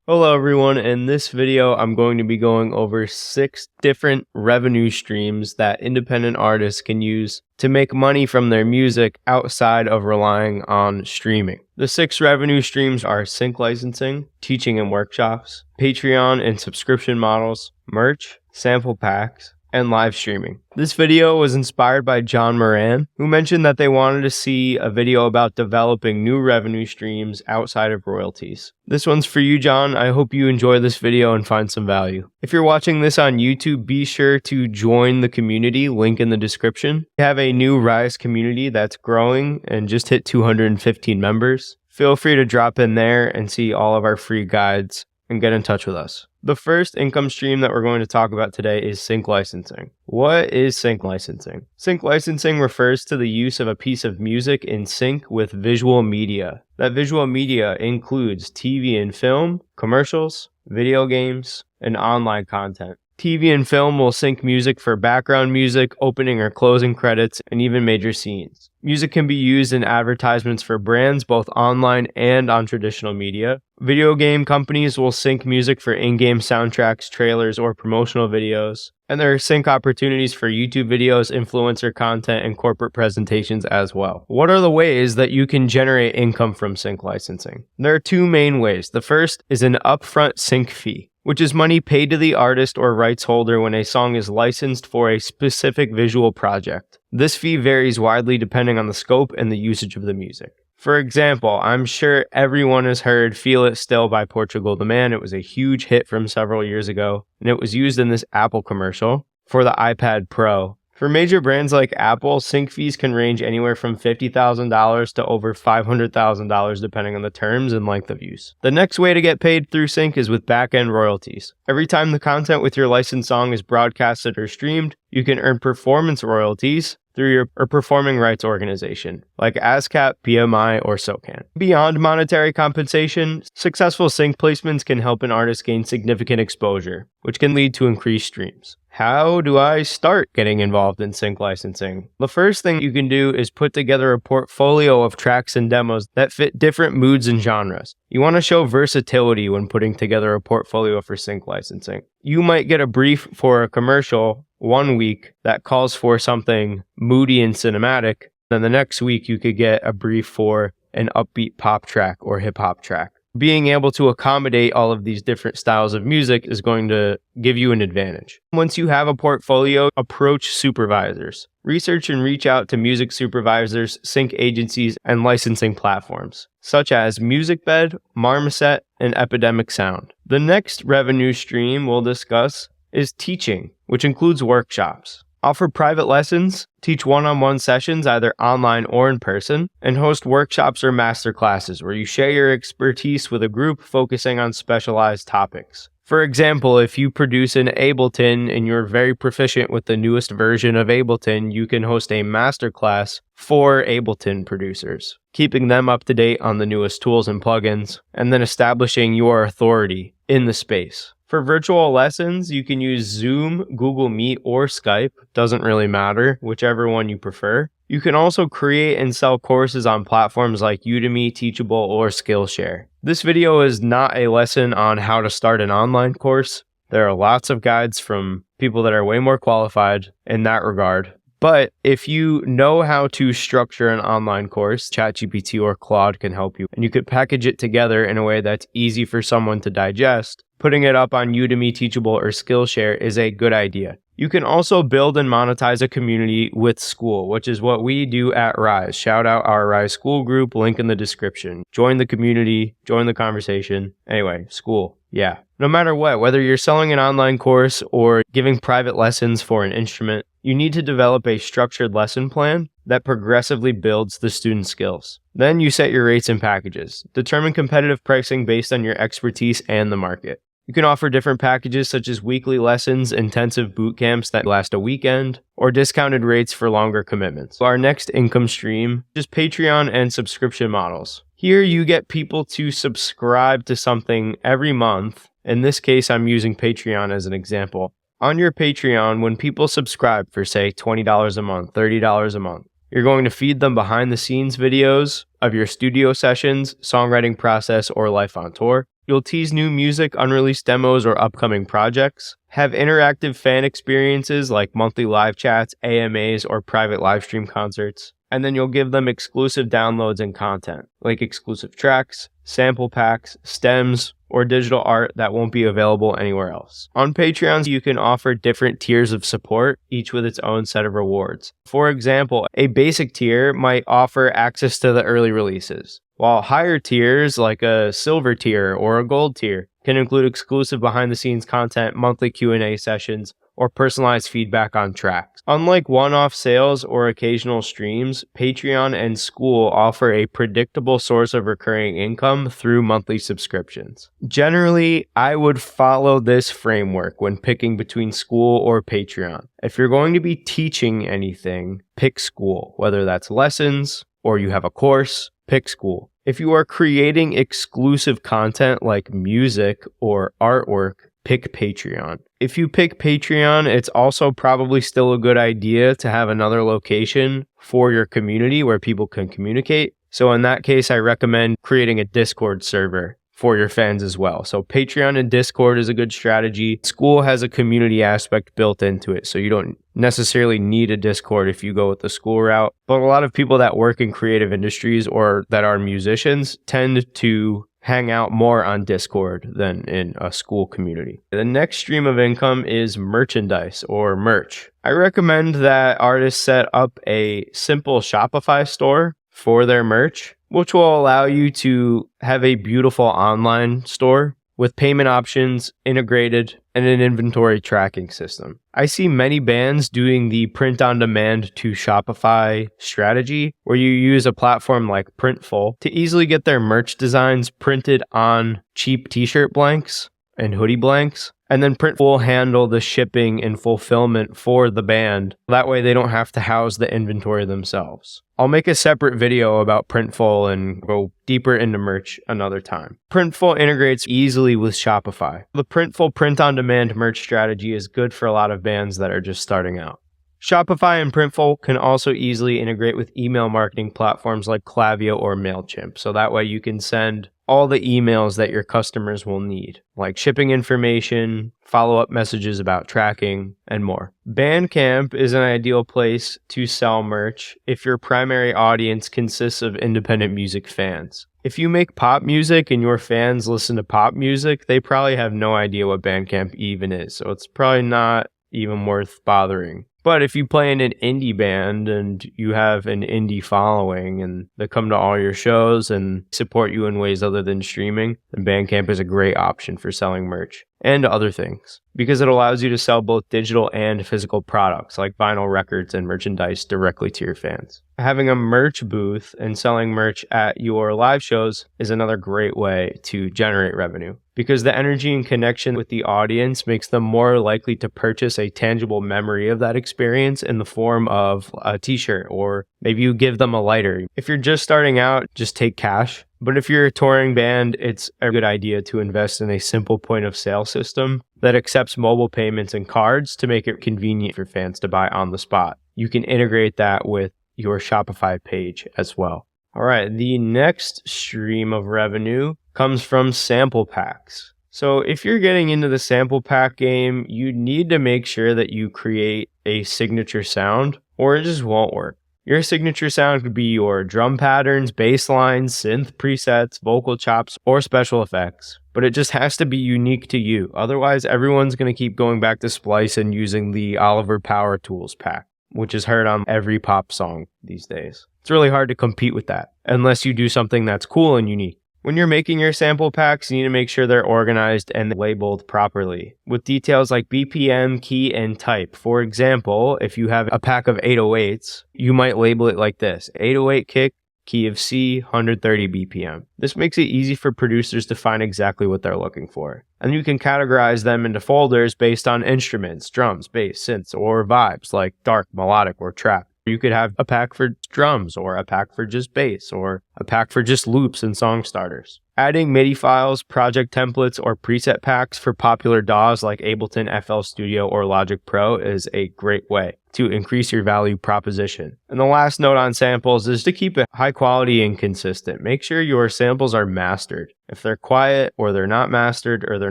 Hello everyone, in this video I'm going to be going over 6 different revenue streams that independent artists can use to make money from their music outside of relying on streaming. The 6 revenue streams are sync licensing, teaching and workshops, Patreon and subscription models, merch, sample packs, and live streaming. This video was inspired by John Moran, who mentioned that they wanted to see a video about developing new revenue streams outside of royalties. This one's for you, John. I hope you enjoy this video and find some value. If you're watching this on YouTube, be sure to join the community, link in the description. We have a new Rise community that's growing and just hit 215 members. Feel free to drop in there and see all of our free guides and get in touch with us. The first income stream that we're going to talk about today is sync licensing. What is sync licensing? Sync licensing refers to the use of a piece of music in sync with visual media. That visual media includes TV and film, commercials, video games, and online content. TV and film will sync music for background music, opening or closing credits, and even major scenes. Music can be used in advertisements for brands both online and on traditional media. Video game companies will sync music for in-game soundtracks, trailers, or promotional videos. And there are sync opportunities for YouTube videos, influencer content, and corporate presentations as well. What are the ways that you can generate income from sync licensing? There are 2 main ways. The first is an upfront sync fee, which is money paid to the artist or rights holder when a song is licensed for a specific visual project. This fee varies widely depending on the scope and the usage of the music. For example, I'm sure everyone has heard Feel It Still by Portugal the Man. It was a huge hit from several years ago, and it was used in this Apple commercial for the iPad Pro. For major brands like Apple, sync fees can range anywhere from $50,000 to over $500,000 depending on the terms and length of use. The next way to get paid through sync is with back-end royalties. Every time the content with your licensed song is broadcasted or streamed, you can earn performance royalties through your performing rights organization, like ASCAP, BMI, or SOCAN. Beyond monetary compensation, successful sync placements can help an artist gain significant exposure, which can lead to increased streams. How do I start getting involved in sync licensing? The first thing you can do is put together a portfolio of tracks and demos that fit different moods and genres. You want to show versatility when putting together a portfolio for sync licensing. You might get a brief for a commercial one week that calls for something moody and cinematic. Then the next week you could get a brief for an upbeat pop track or hip hop track. Being able to accommodate all of these different styles of music is going to give you an advantage. Once you have a portfolio, approach supervisors. Research and reach out to music supervisors, sync agencies, and licensing platforms, such as MusicBed, Marmoset, and Epidemic Sound. The next revenue stream we'll discuss is teaching, which includes workshops. Offer private lessons, teach one-on-one sessions either online or in person, and host workshops or master classes where you share your expertise with a group focusing on specialized topics. For example, if you produce in Ableton and you're very proficient with the newest version of Ableton, you can host a masterclass for Ableton producers, keeping them up to date on the newest tools and plugins, and then establishing your authority in the space. For virtual lessons, you can use Zoom, Google Meet, or Skype. Doesn't really matter, whichever one you prefer. You can also create and sell courses on platforms like Udemy, Teachable, or Skillshare. This video is not a lesson on how to start an online course. There are lots of guides from people that are way more qualified in that regard. But if you know how to structure an online course, ChatGPT or Claude can help you, and you could package it together in a way that's easy for someone to digest. Putting it up on Udemy, Teachable, or Skillshare is a good idea. You can also build and monetize a community with school, which is what we do at Rise. Shout out our Rise school group, link in the description. Join the community, join the conversation. Anyway, school, yeah. No matter what, whether you're selling an online course or giving private lessons for an instrument, you need to develop a structured lesson plan that progressively builds the student's skills. Then you set your rates and packages. Determine competitive pricing based on your expertise and the market. You can offer different packages such as weekly lessons, intensive boot camps that last a weekend, or discounted rates for longer commitments. Our next income stream is Patreon and subscription models. Here you get people to subscribe to something every month. In this case, I'm using Patreon as an example. On your Patreon, when people subscribe for say $20 a month, $30 a month, you're going to feed them behind the scenes videos of your studio sessions, songwriting process, or life on tour. You'll tease new music, unreleased demos, or upcoming projects. Have interactive fan experiences like monthly live chats, AMAs, or private live stream concerts. And then you'll give them exclusive downloads and content, like exclusive tracks, sample packs, stems, or digital art that won't be available anywhere else. On Patreon, you can offer different tiers of support, each with its own set of rewards. For example, a basic tier might offer access to the early releases, while higher tiers, like a silver tier or a gold tier, can include exclusive behind-the-scenes content, monthly Q&A sessions, or personalized feedback on tracks. Unlike one-off sales or occasional streams, Patreon and School offer a predictable source of recurring income through monthly subscriptions. Generally, I would follow this framework when picking between School or Patreon. If you're going to be teaching anything, pick School, whether that's lessons or you have a course, pick School. If you are creating exclusive content like music or artwork, pick Patreon. If you pick Patreon, it's also probably still a good idea to have another location for your community where people can communicate. So in that case, I recommend creating a Discord server for your fans as well. So Patreon and Discord is a good strategy. School has a community aspect built into it, so you don't necessarily need a Discord if you go with the School route. But a lot of people that work in creative industries or that are musicians tend to hang out more on Discord than in a School community. The next stream of income is merchandise or merch. I recommend that artists set up a simple Shopify store for their merch, which will allow you to have a beautiful online store with payment options integrated and an inventory tracking system. I see many bands doing the print-on-demand to Shopify strategy, where you use a platform like Printful to easily get their merch designs printed on cheap t-shirt blanks and hoodie blanks, and then Printful will handle the shipping and fulfillment for the band. That way they don't have to house the inventory themselves. I'll make a separate video about Printful and go deeper into merch another time. Printful integrates easily with Shopify. The Printful print-on-demand merch strategy is good for a lot of bands that are just starting out. Shopify and Printful can also easily integrate with email marketing platforms like Klaviyo or MailChimp, so that way you can send all the emails that your customers will need, like shipping information, follow-up messages about tracking, and more. Bandcamp is an ideal place to sell merch if your primary audience consists of independent music fans. If you make pop music and your fans listen to pop music, they probably have no idea what Bandcamp even is, so it's probably not even worth bothering. But if you play in an indie band and you have an indie following and they come to all your shows and support you in ways other than streaming, then Bandcamp is a great option for selling merch and other things because it allows you to sell both digital and physical products like vinyl records and merchandise directly to your fans. Having a merch booth and selling merch at your live shows is another great way to generate revenue because the energy and connection with the audience makes them more likely to purchase a tangible memory of that experience in the form of a t-shirt, or maybe you give them a lighter. If you're just starting out, just take cash. But if you're a touring band, it's a good idea to invest in a simple point of sale system that accepts mobile payments and cards to make it convenient for fans to buy on the spot. You can integrate that with your Shopify page as well. All right, the next stream of revenue comes from sample packs. So if you're getting into the sample pack game, you need to make sure that you create a signature sound or it just won't work. Your signature sound could be your drum patterns, bass lines, synth presets, vocal chops, or special effects. But it just has to be unique to you. Otherwise, everyone's going to keep going back to Splice and using the Oliver Power Tools pack, which is heard on every pop song these days. It's really hard to compete with that unless you do something that's cool and unique. When you're making your sample packs, you need to make sure they're organized and labeled properly with details like BPM, key, and type. For example, if you have a pack of 808s, you might label it like this: 808 kick, key of C, 130 BPM. This makes it easy for producers to find exactly what they're looking for. And you can categorize them into folders based on instruments, drums, bass, synths, or vibes like dark, melodic, or trap. You could have a pack for drums, or a pack for just bass, or a pack for just loops and song starters. Adding MIDI files, project templates, or preset packs for popular DAWs like Ableton, FL Studio, or Logic Pro is a great way to increase your value proposition. And the last note on samples is to keep it high quality and consistent. Make sure your samples are mastered. If they're quiet or they're not mastered or they're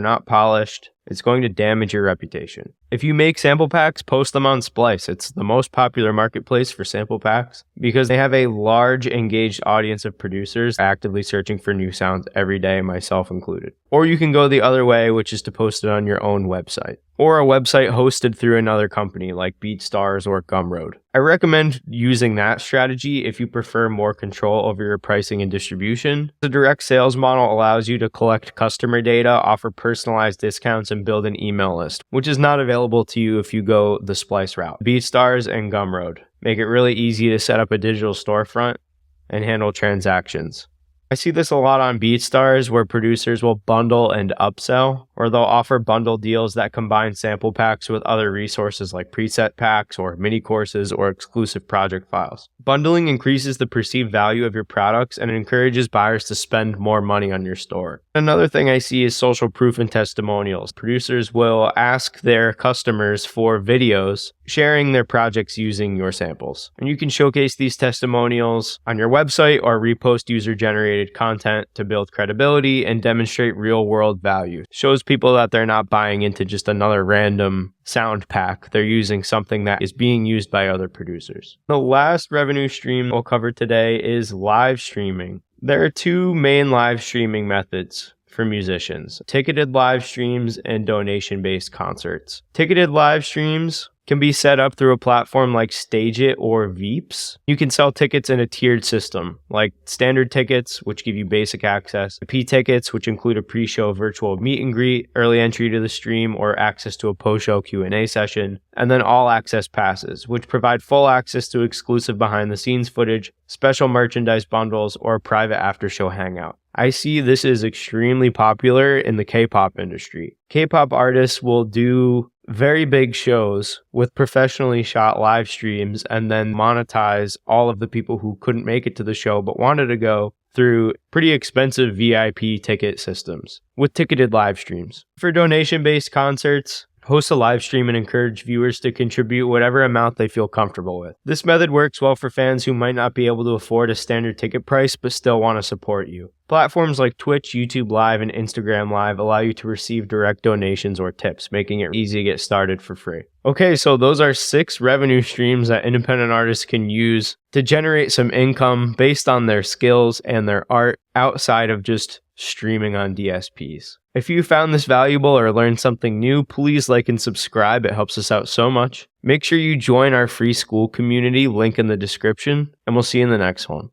not polished, it's going to damage your reputation. If you make sample packs, post them on Splice. It's the most popular marketplace for sample packs because they have a large engaged audience of producers actively searching for new sounds every day, myself included. Or you can go the other way, which is to post it on your own website or a website hosted through another company like BeatStars or Gumroad. I recommend using that strategy if you prefer more control over your pricing and distribution. The direct sales model allows you to collect customer data, offer personalized discounts, and build an email list, which is not available to you if you go the Splice route. BeatStars and Gumroad make it really easy to set up a digital storefront and handle transactions. I see this a lot on BeatStars where producers will bundle and upsell, or they'll offer bundle deals that combine sample packs with other resources like preset packs or mini courses or exclusive project files. Bundling increases the perceived value of your products and encourages buyers to spend more money on your store. Another thing I see is social proof and testimonials. Producers will ask their customers for videos sharing their projects using your samples. And you can showcase these testimonials on your website or repost user-generated content to build credibility and demonstrate real-world value. Shows people that they're not buying into just another random sound pack. They're using something that is being used by other producers. The last revenue stream we'll cover today is live streaming. There are two main live streaming methods for musicians: ticketed live streams and donation-based concerts. Ticketed live streams can be set up through a platform like StageIt or Veeps. You can sell tickets in a tiered system, like standard tickets, which give you basic access, P-tickets, which include a pre-show virtual meet and greet, early entry to the stream, or access to a post-show Q&A session, and then all-access passes, which provide full access to exclusive behind-the-scenes footage, special merchandise bundles, or a private after-show hangout. I see this is extremely popular in the K-pop industry. K-pop artists will do very big shows with professionally shot live streams and then monetize all of the people who couldn't make it to the show but wanted to go through pretty expensive VIP ticket systems with ticketed live streams. For donation-based concerts, host a live stream and encourage viewers to contribute whatever amount they feel comfortable with. This method works well for fans who might not be able to afford a standard ticket price but still want to support you. Platforms like Twitch, YouTube Live, and Instagram Live allow you to receive direct donations or tips, making it easy to get started for free. Okay, so those are 6 revenue streams that independent artists can use to generate some income based on their skills and their art outside of just streaming on DSPs. If you found this valuable or learned something new, please like and subscribe. It helps us out so much. Make sure you join our free school community, link in the description, and we'll see you in the next one.